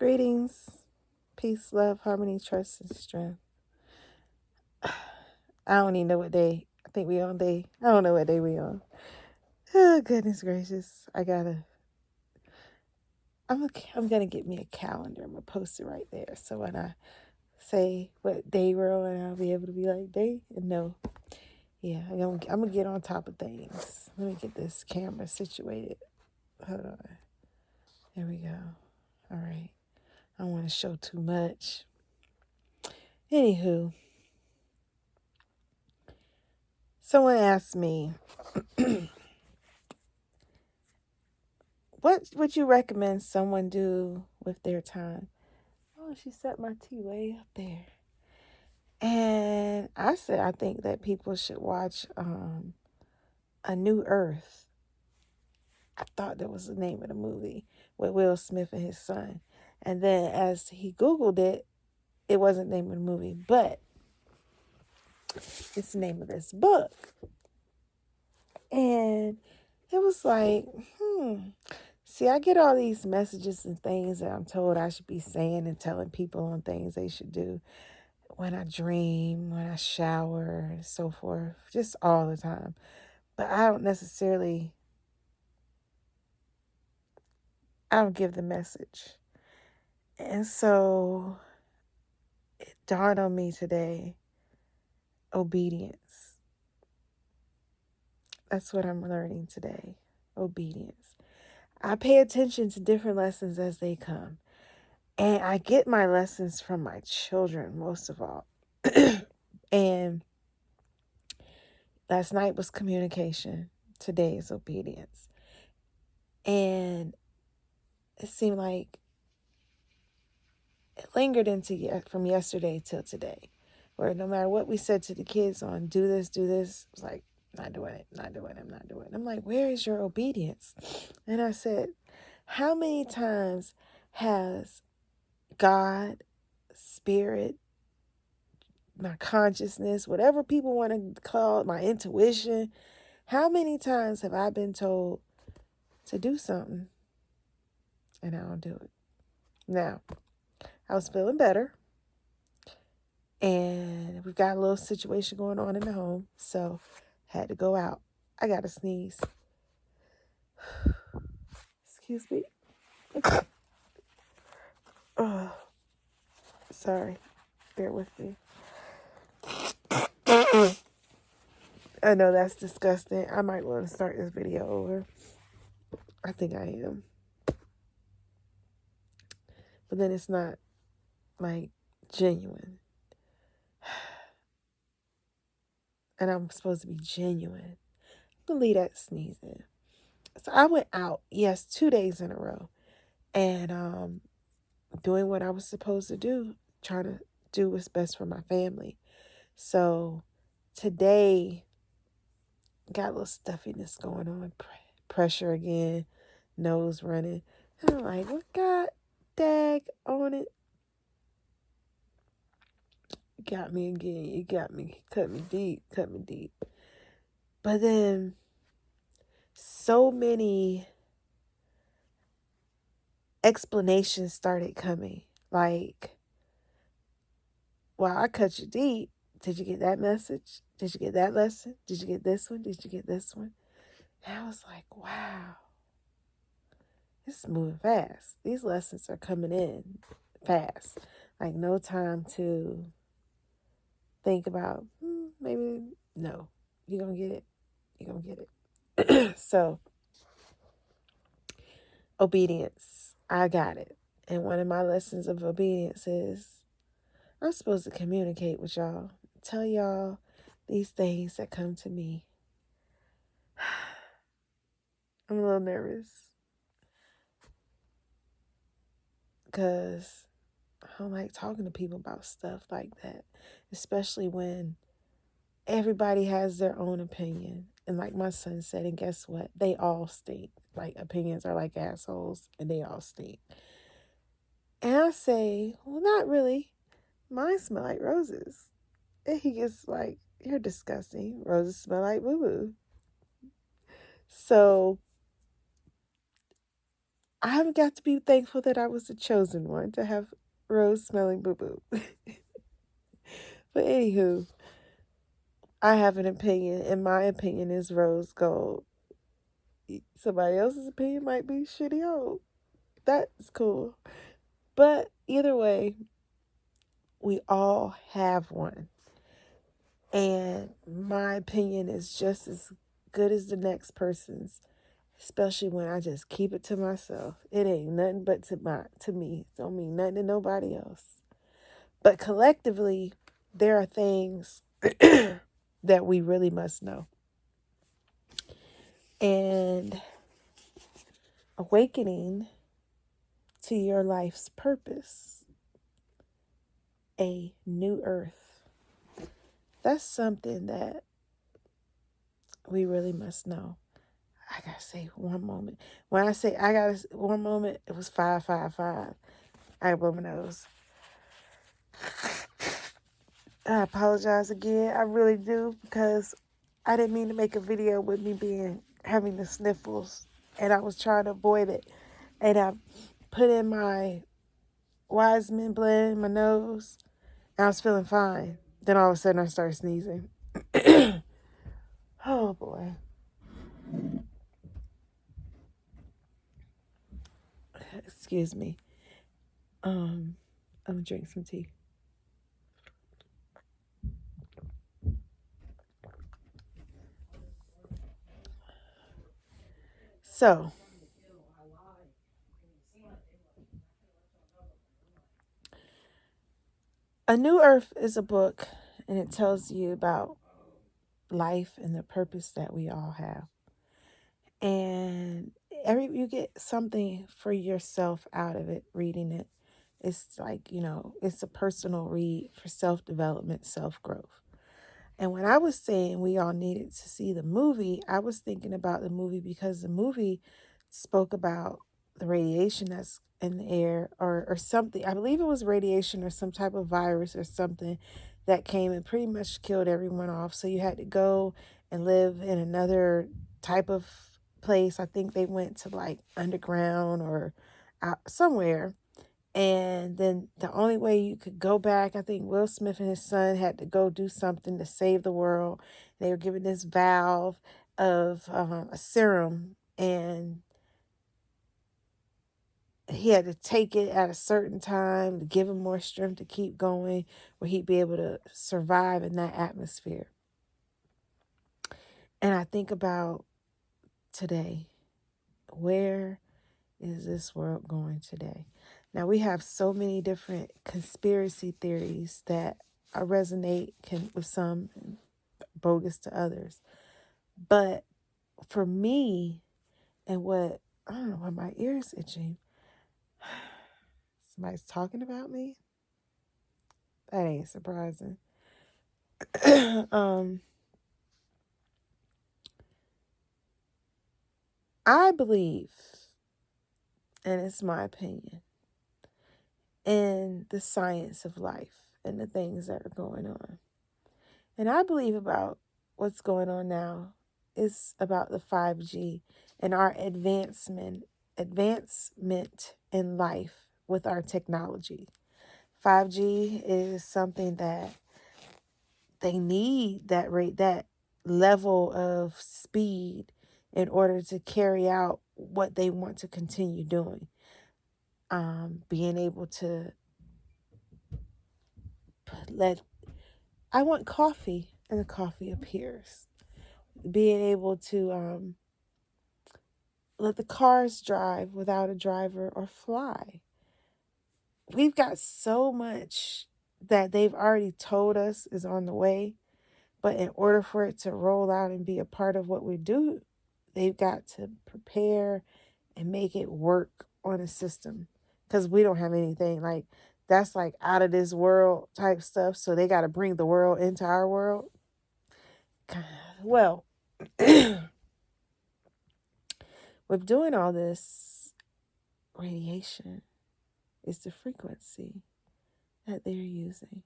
Greetings, peace, love, harmony, trust, and strength. I don't even know what day. I think we on day. I don't know what day we on. Oh, goodness gracious. I'm gonna get me a calendar. I'm gonna post it right there. So when I say what day we're on, I'll be able to be like day and no. Yeah, I'm gonna get on top of things. Let me get this camera situated. Hold on. There we go. All right. I don't want to show too much. Anywho, someone asked me, what would you recommend someone do with their time? Oh, she set my tea way up there. And I said I think that people should watch A New Earth. I thought that was the name of the movie with Will Smith and his son. And then as he Googled it, it wasn't the name of the movie, but it's the name of this book. And it was like, See, I get all these messages and things that I'm told I should be saying and telling people on things they should do when I dream, when I shower, and so forth, just all the time. But I don't give the message. And so it dawned on me today, obedience. That's what I'm learning today, obedience. I pay attention to different lessons as they come. And I get my lessons from my children, most of all. And last night was communication. Today is obedience. And it seemed like it lingered from yesterday till today, where no matter what we said to the kids on do this, it was like, not doing it. I'm like, where is your obedience? And I said, how many times has God, spirit, my consciousness, whatever people want to call it, my intuition, how many times have I been told to do something and I don't do it? Now, I was feeling better, and we've got a little situation going on in the home, so had to go out. I got to sneeze. Excuse me. Oh, sorry. Bear with me. I know that's disgusting. I might want to start this video over. I think I am. But then it's not, like, genuine. And I'm supposed to be genuine. I'm going to leave that sneezing. So I went out, 2 days in a row. And doing what I was supposed to do, trying to do what's best for my family. So today, got a little stuffiness going on, pressure again, nose running. And I'm like, what God dag on it? Got me again. You got me. Cut me deep. But then so many explanations started coming. Like, wow, I cut you deep. Did you get that message? Did you get that lesson? Did you get this one? Did you get this one? And I was like, wow, this is moving fast. These lessons are coming in fast. Like, no time to think about, maybe, no, you're going to get it. You're going to get it. So, obedience. I got it. And one of my lessons of obedience is I'm supposed to communicate with y'all. Tell y'all these things that come to me. I'm a little nervous because I don't like talking to people about stuff like that, especially when everybody has their own opinion. And like my son said, and guess what? They all stink. Like, opinions are like assholes, and they all stink. And I say, well, not really. Mine smell like roses. And he gets like, you're disgusting. Roses smell like boo-boo. So I've got to be thankful that I was the chosen one to have rose smelling boo boo. But anywho, I have an opinion, and my opinion is rose gold. Somebody else's opinion might be shitty old. That's cool. But either way, we all have one. And my opinion is just as good as the next person's, especially when I just keep it to myself. It ain't nothing but to me. Don't mean nothing to nobody else. But collectively, there are things that we really must know. And awakening to your life's purpose, a new earth. That's something that we really must know. I gotta say one moment. When I say I gotta one moment, it was 555. I blow my nose. I apologize again. I really do, because I didn't mean to make a video with me having the sniffles, and I was trying to avoid it. And I put in my Wiseman blend in my nose, and I was feeling fine. Then all of a sudden I started sneezing. Oh boy. Excuse me. I'm gonna drink some tea. So, A New Earth is a book, and it tells you about life and the purpose that we all have. And you get something for yourself out of it reading it. It's like, it's a personal read for self-development, self-growth. And when I was saying we all needed to see the movie, I was thinking about the movie because the movie spoke about the radiation that's in the air, or something. I believe it was radiation or some type of virus or something that came and pretty much killed everyone off. So you had to go and live in another type of place. I think they went to like underground or out somewhere. And then the only way you could go back, I think Will Smith and his son had to go do something to save the world. They were given this valve of a serum, and he had to take it at a certain time to give him more strength to keep going, where he'd be able to survive in that atmosphere. And I think about today, where is this world going today? Now, we have so many different conspiracy theories that resonate with some and bogus to others. But for me, and I don't know why my ear's itching. Somebody's talking about me? That ain't surprising. I believe, and it's my opinion, in the science of life and the things that are going on. And I believe about what's going on now is about the 5G and our advancement in life with our technology. 5G is something that they need, that level of speed in order to carry out what they want to continue doing. Being able to I want coffee, and the coffee appears. Being able to let the cars drive without a driver or fly. We've got so much that they've already told us is on the way, but in order for it to roll out and be a part of what we do, they've got to prepare and make it work on a system, because we don't have anything like that's like out of this world type stuff. So they got to bring the world into our world. Well, with doing all this, radiation is the frequency that they're using.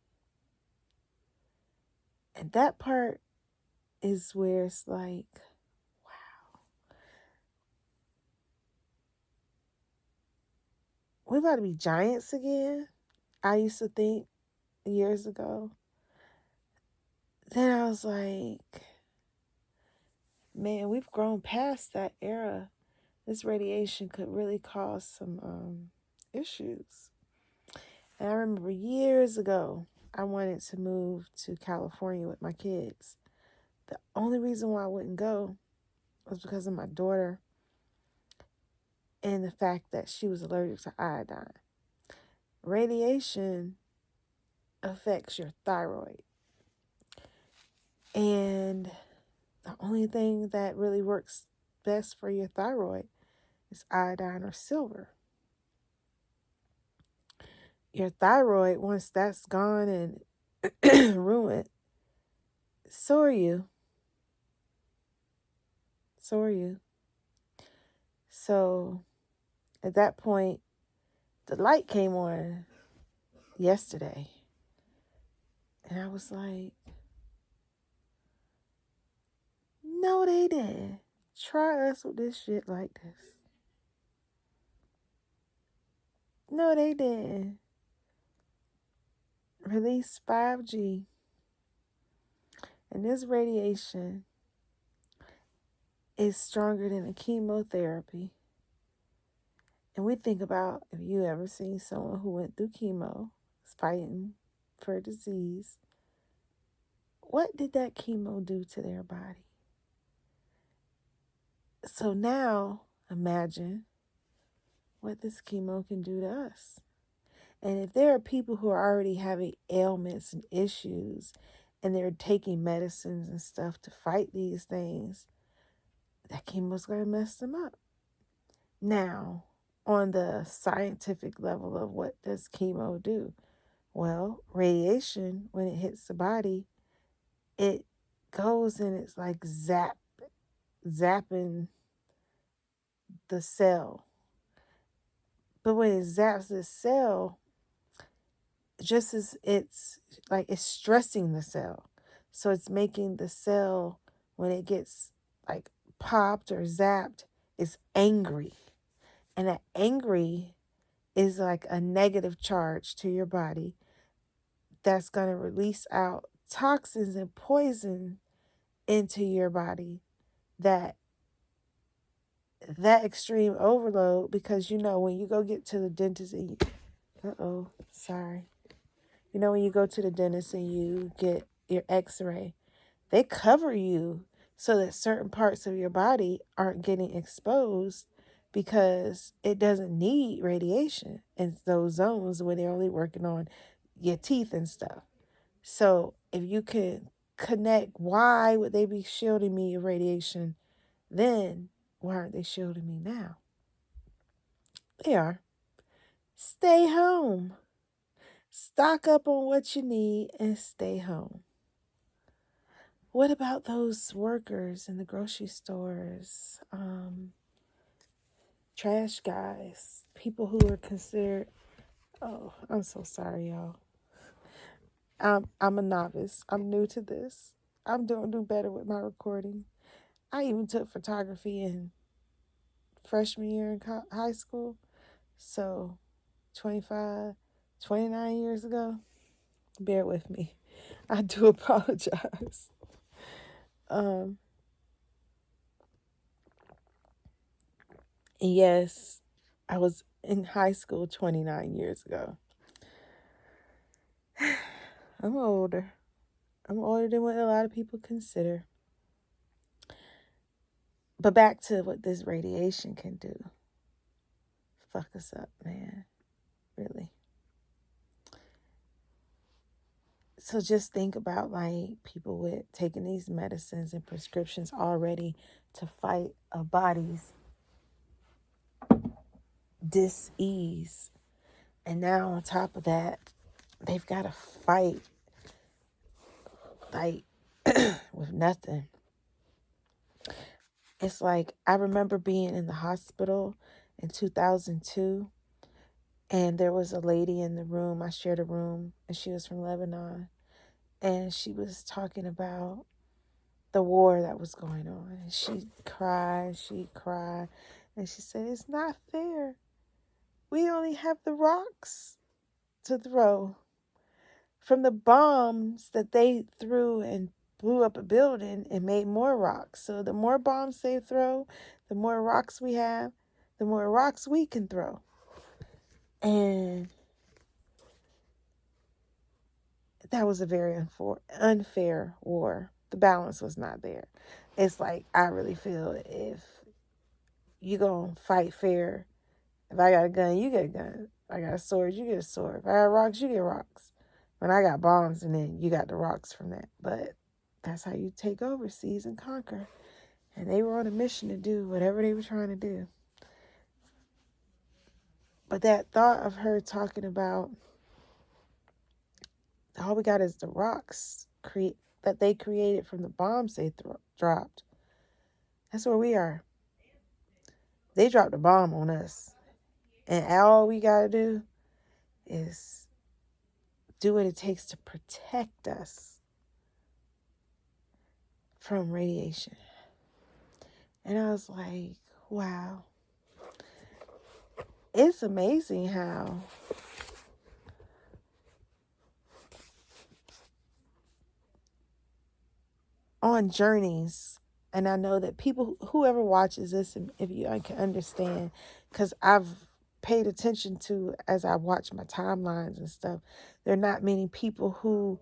And that part is where it's like, wow. we about to be giants again? I used to think years ago. Then I was like, man, we've grown past that era. This radiation could really cause some issues. And I remember years ago, I wanted to move to California with my kids. The only reason why I wouldn't go was because of my daughter and the fact that she was allergic to iodine. Radiation affects your thyroid. And the only thing that really works best for your thyroid is iodine or silver. Your thyroid, once that's gone and ruined, so are you. So are you. So at that point, the light came on yesterday. And I was like, no, they didn't. Try us with this shit like this. No, they didn't. Release 5G. And this radiation is stronger than a chemotherapy. And we think about, if you ever seen someone who went through chemo, is fighting for a disease, what did that chemo do to their body? So now, imagine what this chemo can do to us. And if there are people who are already having ailments and issues, and they're taking medicines and stuff to fight these things, that chemo's going to mess them up. Now, on the scientific level of what does chemo do? Well, radiation, when it hits the body, it goes and it's like zapping the cell. But when it zaps the cell, just as it's stressing the cell. So it's making the cell, when it gets like popped or zapped, is angry. And that angry is like a negative charge to your body that's going to release out toxins and poison into your body. That extreme overload, because when you go get to the dentist and when you go to the dentist and you get your x-ray, they cover you so that certain parts of your body aren't getting exposed, because it doesn't need radiation in those zones when they're only working on your teeth and stuff. So if you can connect, why would they be shielding me of radiation then? Why aren't they shielding me now? They are. Stay home. Stock up on what you need and stay home. What about those workers in the grocery stores? Trash guys, people who are considered, I'm so sorry, y'all. I'm a novice. I'm new to this. I'm doing better with my recording. I even took photography in freshman year in high school. So 29 years ago. Bear with me. I do apologize. Yes, I was in high school 29 years ago. I'm older. I'm older than what a lot of people consider. But back to what this radiation can do. Fuck us up, man. Really. So just think about people with taking these medicines and prescriptions already to fight a body's dis-ease. And now on top of that, they've got to fight with nothing. It's like, I remember being in the hospital in 2002, and there was a lady in the room. I shared a room, and she was from Lebanon, and she was talking about the war that was going on. And she cried, and she said, it's not fair. we only have the rocks to throw from the bombs that they threw and blew up a building and made more rocks. So the more bombs they throw, the more rocks we have, the more rocks we can throw. And that was a very unfair war. The balance was not there. It's like, I really feel if you gonna fight fair, if I got a gun, you get a gun. If I got a sword, you get a sword. If I got rocks, you get rocks. When I got bombs, and then you got the rocks from that. But that's how you take over, seize and conquer. And they were on a mission to do whatever they were trying to do. But that thought of her talking about all we got is the rocks that they created from the bombs they dropped. That's where we are. They dropped a bomb on us. And all we got to do is do what it takes to protect us from radiation. And I was like, wow. It's amazing how on journeys, and I know that people, whoever watches this, and if you can understand, because I've paid attention to, as I watch my timelines and stuff, there are not many people who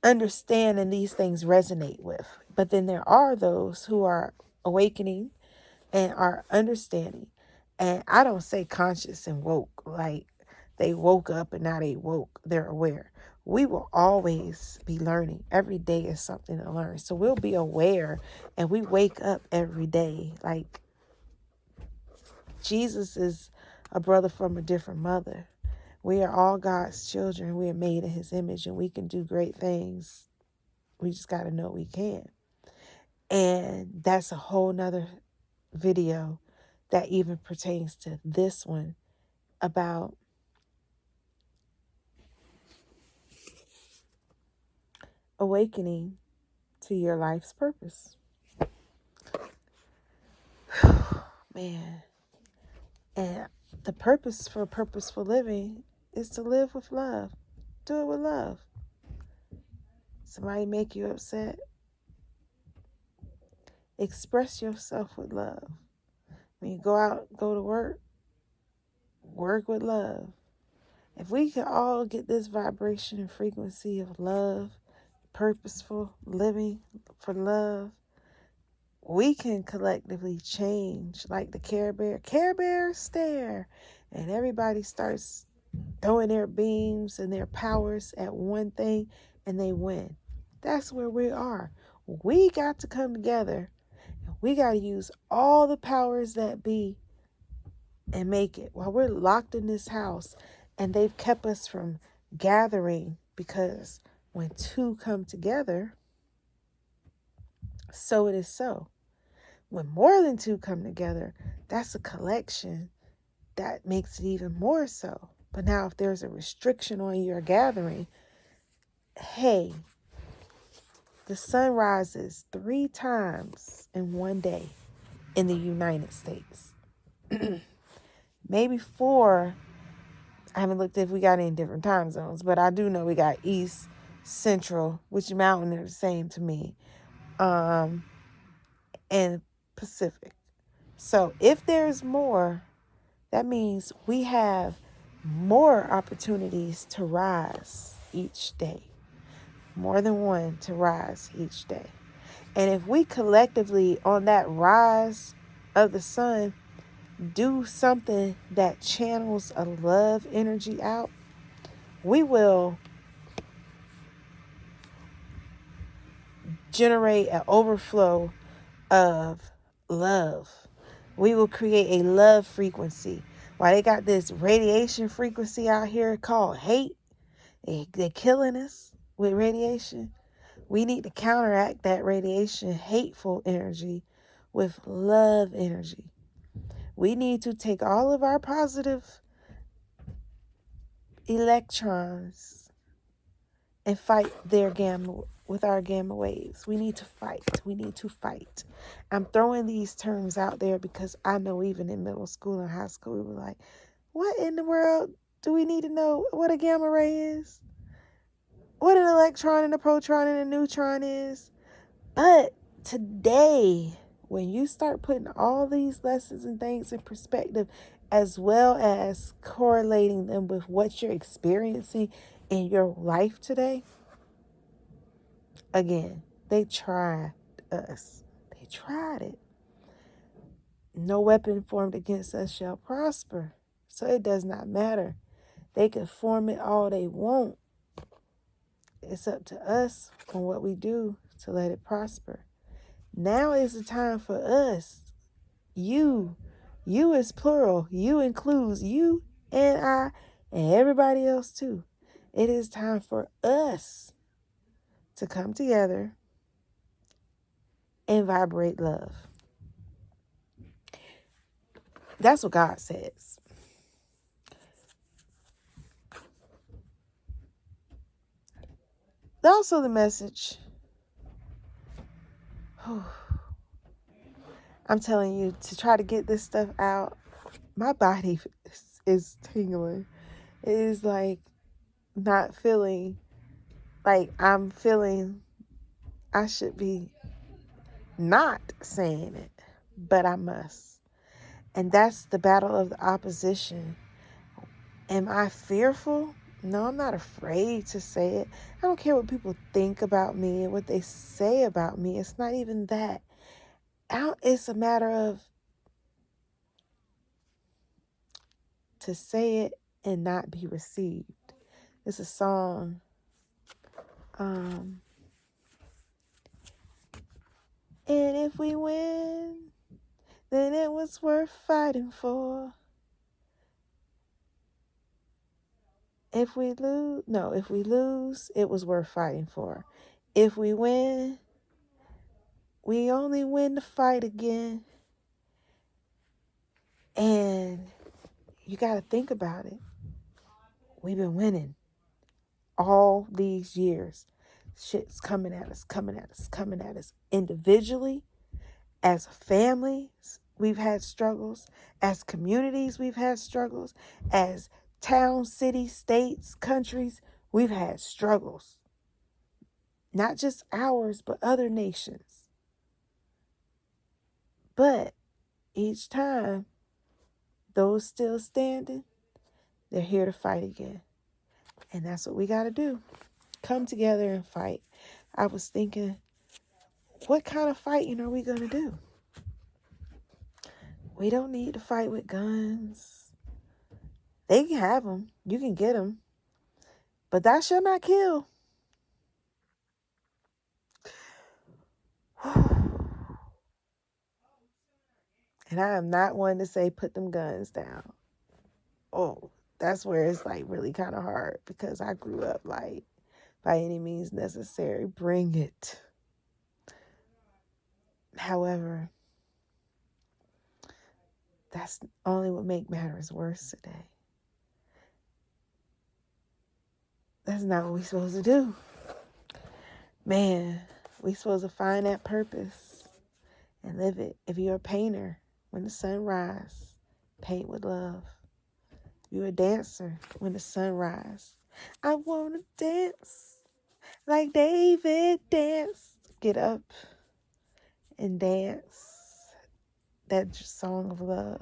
understand and these things resonate with. But then there are those who are awakening and are understanding. And I don't say conscious and woke, like they woke up and now they woke, they're aware. We will always be learning. Every day is something to learn. So we'll be aware and we wake up every day. Like Jesus is a brother from a different mother. We are all God's children. We are made in his image and we can do great things. We just got to know we can. And that's a whole nother video that even pertains to this one about awakening to your life's purpose. Man. And the purpose for purposeful living is to live with love. Do it with love. Somebody make you upset? Express yourself with love. When you go out, go to work, work with love. If we could all get this vibration and frequency of love, purposeful living for love, we can collectively change, like the Care Bear stare, and everybody starts throwing their beams and their powers at one thing and they win. That's where we are. We got to come together. We got to use all the powers that be and make it. While we're locked in this house and they've kept us from gathering, because when two come together, so it is so. When more than two come together, that's a collection that makes it even more so. But now if there's a restriction on your gathering, hey, the sun rises 3 times in one day in the United States. Maybe 4. I haven't looked if we got any different time zones, but I do know we got East, Central, which mountain are the same to me, and Pacific. So if there's more, that means we have more opportunities to rise each day. More than one to rise each day. And if we collectively on that rise of the sun do something that channels a love energy out, we will generate an overflow of love. We will create a love frequency. While they got this radiation frequency out here called hate, they're killing us with radiation. We need to counteract that radiation, hateful energy with love energy. We need to take all of our positive electrons and fight their gamma with our gamma waves. We need to fight. We need to fight. I'm throwing these terms out there because I know even in middle school and high school, we were like, what in the world do we need to know what a gamma ray is? What an electron and a proton and a neutron is? But today, when you start putting all these lessons and things in perspective, as well as correlating them with what you're experiencing in your life today, again, they tried us. They tried it. No weapon formed against us shall prosper. So it does not matter. They can form it all they want. It's up to us on what we do to let it prosper. Now is the time for us. You is plural. You includes you and I and everybody else too. It is time for us to come together and vibrate love. That's what God says. Also the message. I'm telling you, to try to get this stuff out, my body is tingling. It is like not feeling like I'm feeling I should be not saying it, but I must. And that's the battle of the opposition. Am I fearful? No, I'm not afraid to say it. I don't care what people think about me and what they say about me. It's not even that. It's a matter of to say it and not be received. It's a song. And if we win, then it was worth fighting for. If we lose, it was worth fighting for. If we win, we only win to fight again. And you got to think about it. We've been winning all these years. Shit's coming at us. Individually, as families, we've had struggles. As communities, we've had struggles. As towns, cities, states, countries, we've had struggles. Not just ours, but other nations. But each time, those still standing, they're here to fight again. And that's what we got to do. Come together and fight. I was thinking, what kind of fighting are we going to do? We don't need to fight with guns. They can have them. You can get them. But thou shalt not kill. And I am not one to say put them guns down. Oh, that's where it's like really kind of hard because I grew up like by any means necessary. Bring it. However, that's only what make matters worse today. That's not what we're supposed to do. Man, we're supposed to find that purpose and live it. If you're a painter, when the sun rises, paint with love. If you're a dancer, when the sun rises, I want to dance like David danced. Get up and dance that song of love.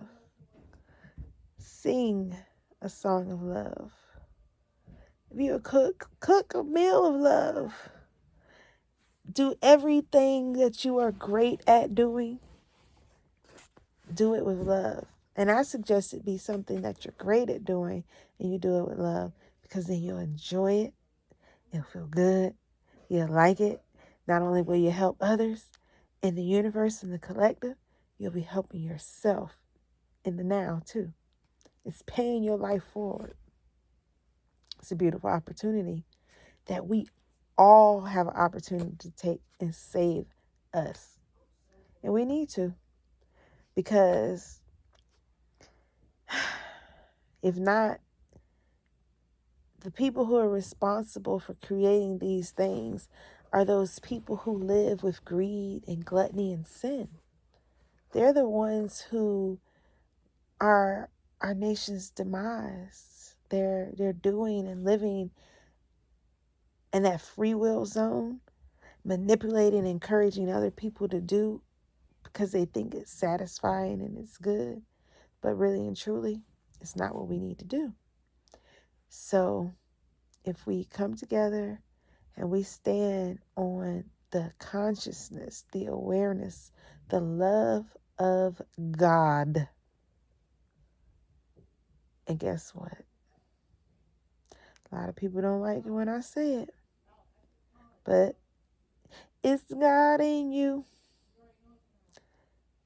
Sing a song of love. If you're a cook, cook a meal of love. Do everything that you are great at doing. Do it with love. And I suggest it be something that you're great at doing and you do it with love because then you'll enjoy it. It'll feel good. You'll like it. Not only will you help others in the universe and the collective, you'll be helping yourself in the now too. It's paying your life forward. It's a beautiful opportunity that we all have an opportunity to take and save us. And we need to. Because if not, the people who are responsible for creating these things are those people who live with greed and gluttony and sin. They're the ones who are our nation's demise. They're doing and living in that free will zone, manipulating and encouraging other people to do because they think it's satisfying and it's good. But really and truly, it's not what we need to do. So if we come together and we stand on the consciousness, the awareness, the love of God, and guess what? A lot of people don't like it when I say it, but it's God in you.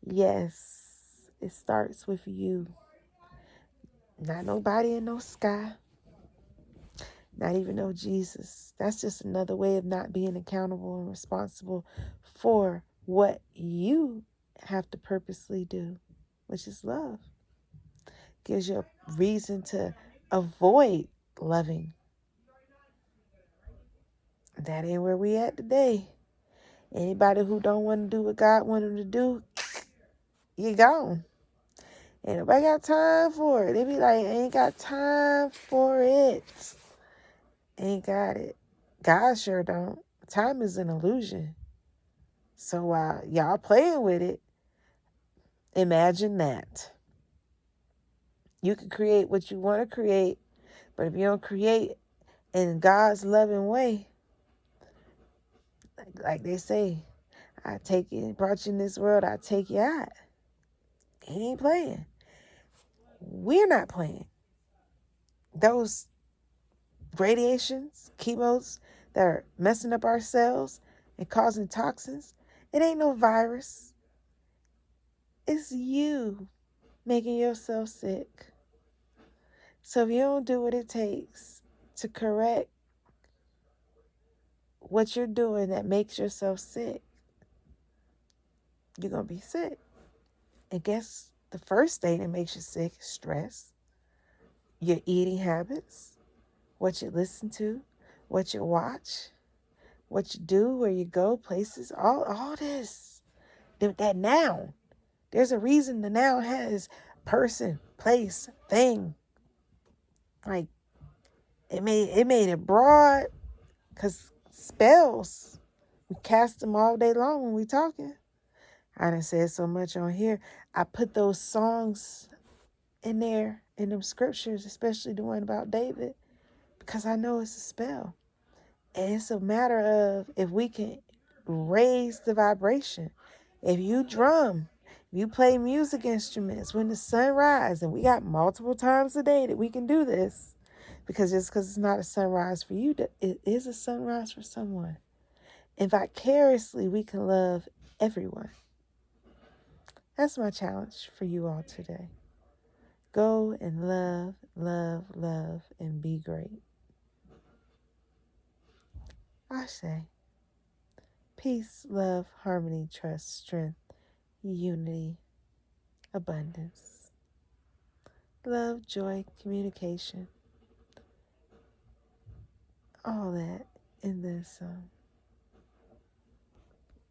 Yes, it starts with you. Not nobody in no sky. Not even no Jesus. That's just another way of not being accountable and responsible for what you have to purposely do, which is love. Gives you a reason to avoid loving. That ain't where we at today. Anybody who don't want to do what God want them to do, you gone. Ain't nobody got time for it. They be like, ain't got time for it. Ain't got it. God sure don't. Time is an illusion. So while y'all playing with it, imagine that. You can create what you want to create, but if you don't create in God's loving way, like they say, I take you, brought you in this world, I take you out. He ain't playing. We're not playing. Those radiations, chemos that are messing up our cells and causing toxins, it ain't no virus. It's you making yourself sick. So if you don't do what it takes to correct what you're doing that makes yourself sick, you're going to be sick. And guess the first thing that makes you sick is stress, your eating habits, what you listen to, what you watch, what you do, where you go, places, all this. That noun. There's a reason the noun has person, place, thing. Like, it made it broad because spells, we cast them all day long when we talking. I done said so much on here. I put those songs in there, in them scriptures, especially the one about David, because I know it's a spell. And it's a matter of if we can raise the vibration. If you drum, if you play music instruments when the sun rises, and we got multiple times a day that we can do this, because just because it's not a sunrise for you, it is a sunrise for someone. And vicariously, we can love everyone. That's my challenge for you all today. Go and love, love, love, and be great. I say, peace, love, harmony, trust, strength, unity, abundance, love, joy, communication, all that in this